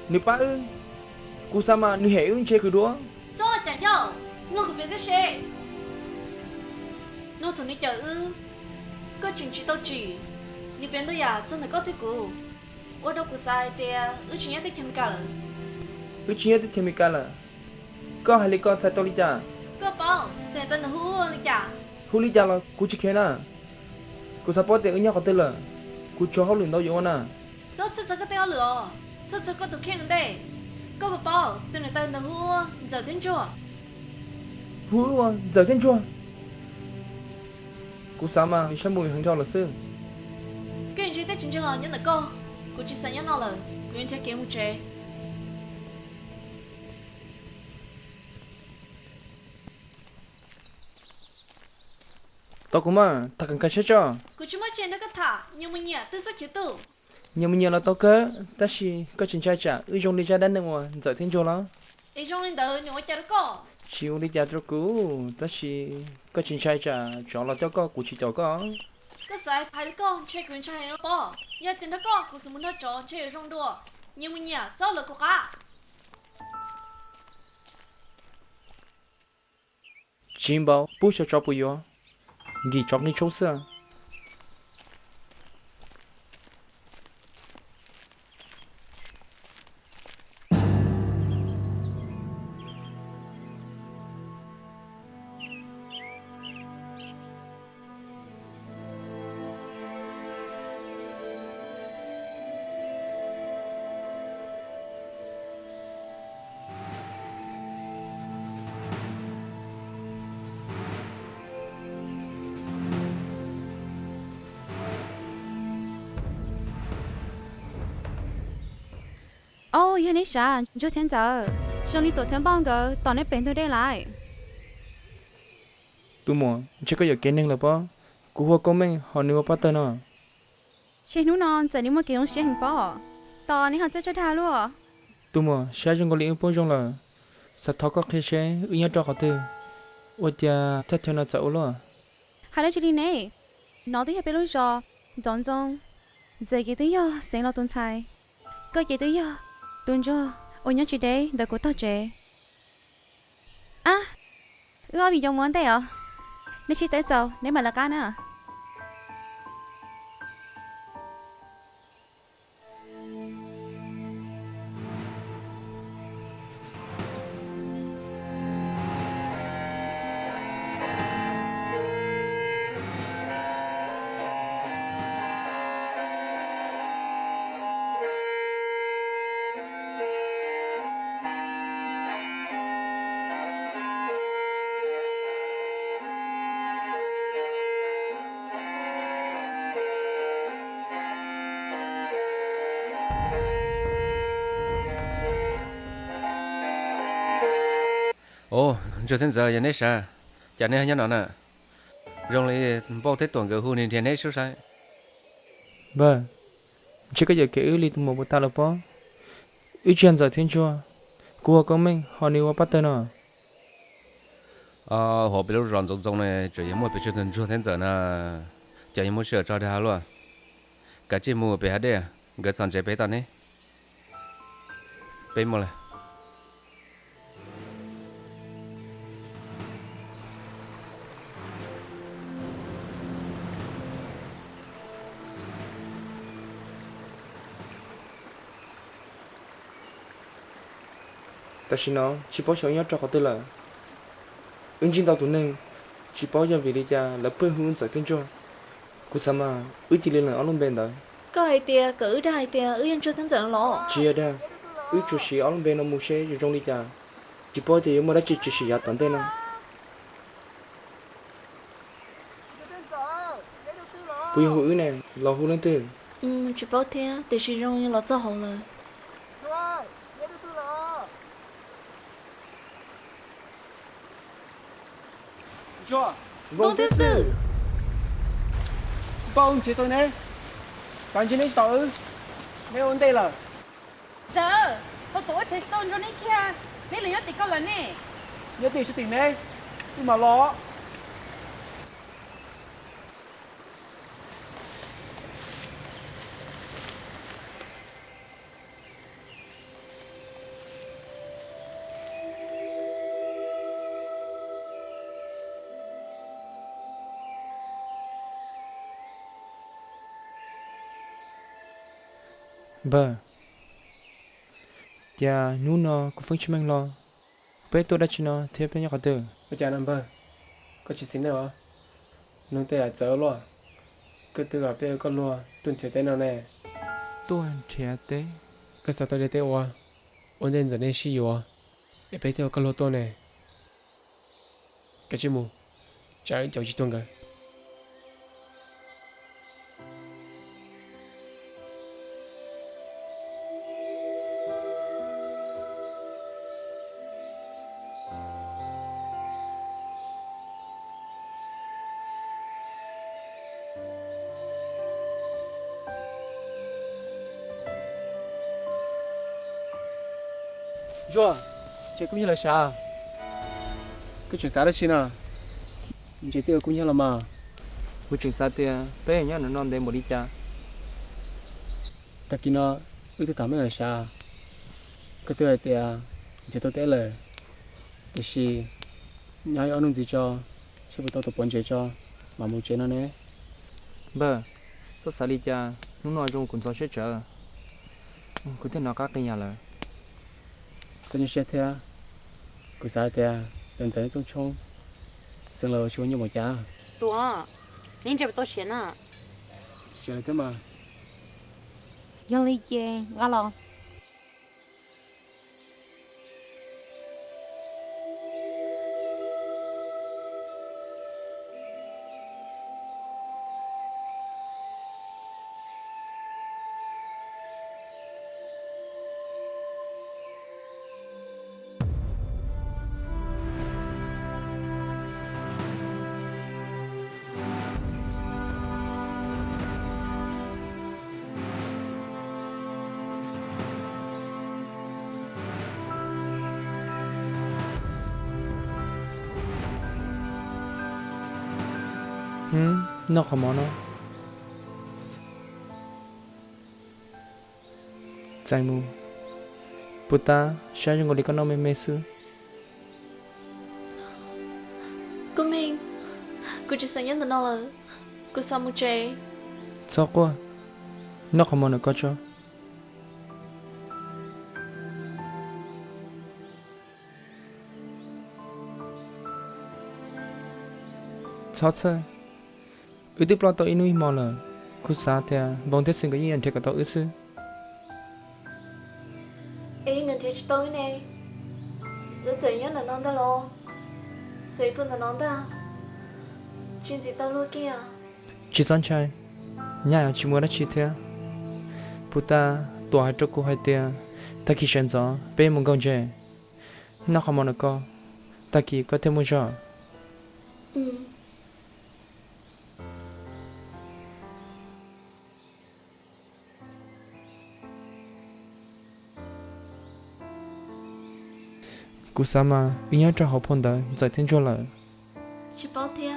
Nếu ba ư, cú sao mà nếu hệ ư chơi cứ đua. Rồi chả nhau, nó cũng biết cái xe. Nó thằng này chờ ư, có chuyện chỉ tao chỉ, nếu bên tôi à,真的có thế cũ. Ở đâu cũng sai thì ư chỉ nhớ tới chemical rồi. Ư chỉ nhớ tới chemical là, có hai lý con sai tao lý cha. Có bao, tên tên là hú lên chả. Hú lý cha là cú chỉ khen à. Cú sao bỏ tiền ư nhớ có tên là, cú cho học luyện đâu vậy à. Rồi chắc có tiêu lửa, chắc có tụ khen đây. Có bao, tên là tên là hú, giờ đến chưa? Hú à, giờ tên chưa? Cú sao mà vì sao mùi hứng thọ là sư. Cái chuyện tới chuyện là nhớ là cô, cô chỉ sợ nhớ nó là, cô nhận kiếm một chế. Tao cũng mà, ta cần cái chết cho. Cô chỉ mới chơi nó có thả, nhưng mà nhẹ tư rất chịu tụ. Nhưng mà nhiều là tao cơ, ta chỉ có chuyện trai trả, ư dùng đi cha đánh được mà, giờ tên chưa lắm. Ý trong lên đời nhưng mà chơi nó có. Chiều đi cha cho cú, ta chỉ có chuyện trai trả, chọn là cho có, cú chỉ cho có. Cái giải hai đứa con chơi quyền chơi nó bỏ, giờ tiền nó có, cô muốn nó trò chơi ở trong đùa. Nhưng mà nhẹ, sao là cô cả. Chim bao, bố cho bùi yo, nghỉ chọc đi chỗ xưa. Ồ, yên ấy sao? Cho thiên giờ, xong đi tổ thiên bong gờ, tao nên bén tôi đây lại. Tụi mò, chỉ có giờ kiến năng là bao, cú hoa công mình họ nếu bắt tên à. Chị nú non, giờ nếu mà kiểu xe hình bỏ, tao nên họ cho thà luôn. Tụi mò, sẽ trong có lý bố trong là, sao thọ có khi sẽ ư nhớ cho họ tư. Ôi cha, thật cho nó chậu luôn. Hai đứa chị đi nè, nó tới bây giờ, dọn dọn, giờ cái tới giờ, sáng lo tuần sai, cái gì tới giờ, tuần cho, ôi nhớ chị đấy, đợi cô tao chế. À, ưa vì dùng món đây à? Nên chị tới giờ, nếu mà là cá nữa. Ồ, cho đến giờ này sao? Chả nên nhớ nó nè. Rồi lại bao thế tuần cái khu này trên hết số sai. Vâng, chỉ có giờ cái ư lý tụi mò bắt ta là bao. Ư chuyện giờ thiên chưa, cú hoa công mình họ nếu bắt tên à. Họ bị lúc rọn rộng này, chỉ muốn bị cho đến giờ nè, chỉ muốn sửa cho đi luôn. Cái gì mua bị hết đấy, cái sản chế bé ta này. Bé mua lại. Ta chỉ nói, chỉ bảo cho nhớ cho họ tư là. Ứng chính tao tụi nên, chỉ bảo cho vì đi cha là bơi hướng giờ thiên chưa. Cú sao mà, ư chỉ lên là áo lông bên đó. Có hai tia, cỡ ra hai tia, yên chưa thắng trận lọ. Chỉ ở đây, ư chủ sĩ áo lông bên nó mua xe rồi trong đi cha. Chỉ bảo thì mà đã chỉ sĩ giả tận tên nào. Bùi hữu ư này, lò hữu lên tư. Chỉ bảo thế, để sử dụng như là cho hậu rồi. Chưa? Vâng thế sự. Vâng, chị tôi nè. Bạn chị này sao ư? Mấy vấn đề là. Giờ, tao tổ chế stone cho này kia, nên là nhớ tí câu lần nè. Nhớ tiền sẽ tiền nè. Nhưng mà lo. Bờ, cha nú nó cũng phân chim lo. Bé tôi đã chỉ nó thế bé nhóc từ. Bây giờ nằm bờ, có chỉ xin nào? Nông tây à dở lo, cứ từ gặp bé con lo, tuần chơi tên nào nè. Tôi trẻ tế. Cái sao tôi đi tây wa, ổn định giờ nên xí wa, để bé theo con lo tôi nè. Cái gì mu, trái cháu chỉ tuần cái. Rồi, chị cũng như là sao? Cái chuyện sao đó chi nào? Chỉ tiêu cũng như là mà. Cô chuyện sao thì bé nhá nó non để một đi cha. Ta kia nó, ước tôi cảm ơn là sao? Cái tôi thì chỉ tôi té lời. Thì xí, nhảy ở nông gì cho, sẽ bị tôi tập bón chế cho, mà muốn chế nó nè. Bờ, tôi sao đi cha, nó nói trong cuốn sổ sẽ chờ. Cô thấy nó các cái nhà là. Sao như xe thế? Cứ sao thế? Lần dẫn trong trong, xin lỗi chú như một cha. Tua, nên chỉ tôi xuyên à. Xe thế mà. Dân lý chê, ngã lo. Nó không món nó. Trái mu. Puta, sao chúng có đi con nó mê sư? Cô mình, cô chỉ sang nhớ từ nó là cô sao mu chơi. Sao quá? Nó không món nó có cho. Sao thế? Ước tiếp lo tôi inui mò là cô sao thì bông thế sinh cái gì anh thấy cả tôi ước sư. Ê, mình thấy tôi nè. Rồi chạy nhớ là non ta lo. Chạy bữa là non ta. Chuyện gì tao lo kia. Chỉ son trai, nhà chỉ mua đã chỉ thế. Puta, tuổi hai trâu cô hai tia, ta khi sinh gió, bé muốn công chơi. Nó không mong được co, ta khi có thêm một gió. Cú sao mà, ý nhớ cho họ phong đời, giải thiên cho lời. Chỉ bảo thế,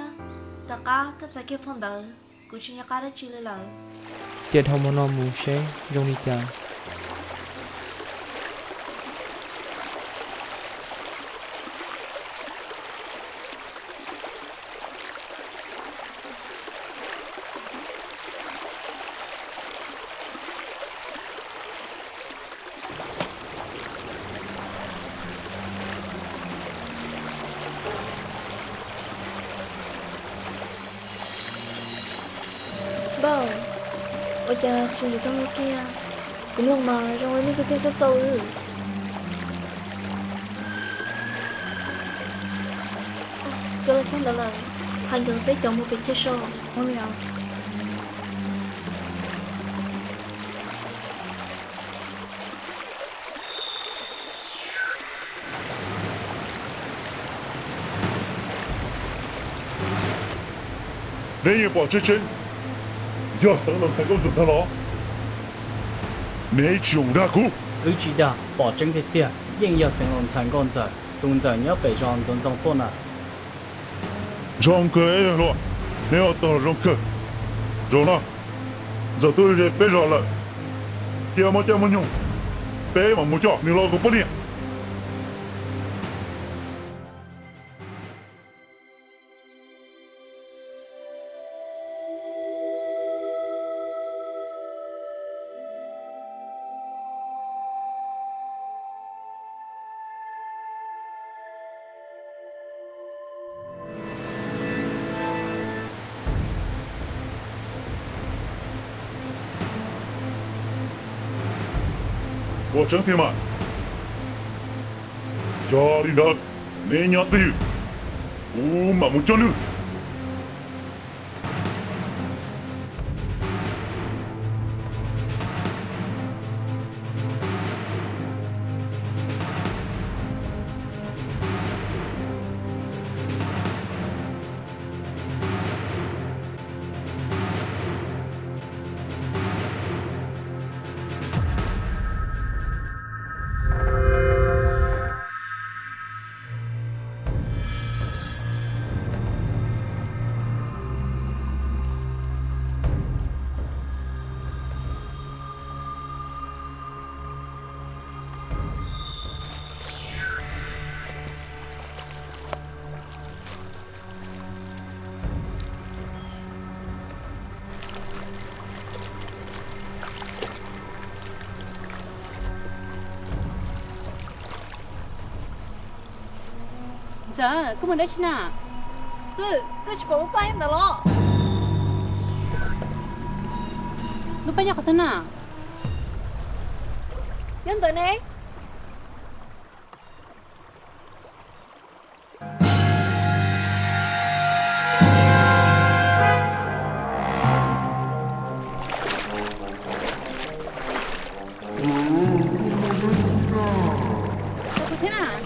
ta cá cái giải kia phong đời, cô chỉ nhớ cá đó chỉ lời. Tiệt họ muốn nó mù xe, dùng đi chả. Bao, ôi cha, chuyện gì tao lo kia. Cũng luôn mà, rồi mấy cái kia sao sâu ư. Cơ là xong đó là hai người phải chọn một việc chơi show, không hiểu.你要保持真，要省能成功准他了。你穷大苦， ứ chỉ đã bỏ chân cái tiền nhưng giờ sinh lòng thành con giờ tung giờ nhớ phải chọn trong trong bốn à 让哥哎了，你要到让哥，让了，这都是别让了，天么天么用，别嘛没叫你老个不练。bỏ trắng thế mà cho đi đó nên nhớ tiêu mà muốn cho lưu giờ có muốn đấy chứ nào sư tôi chỉ bảo bay em đó lúc bay nhau có thế nào dân tới này có thế nào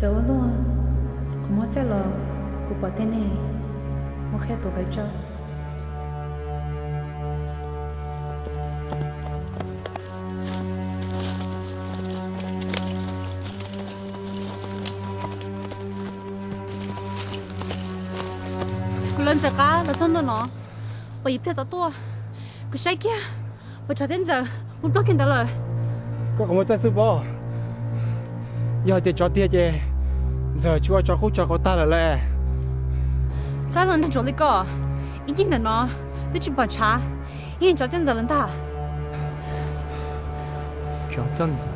giờ luôn không muốn chạy lo của bỏ tên này một khi tôi phải cho cứ lên giờ cá là xong rồi nó bây giờ tao tua cứ say kia bây giờ đến giờ muốn bắt kinh đã lời có không muốn chạy sư bỏ giờ thì cho tiền chứ giờ chúa cho không cho có ta là lẽ sao lần thằng chỗ lấy co ý kiến là nó tôi chỉ bảo trả hiện cho đến giờ lần ta cho tân giờ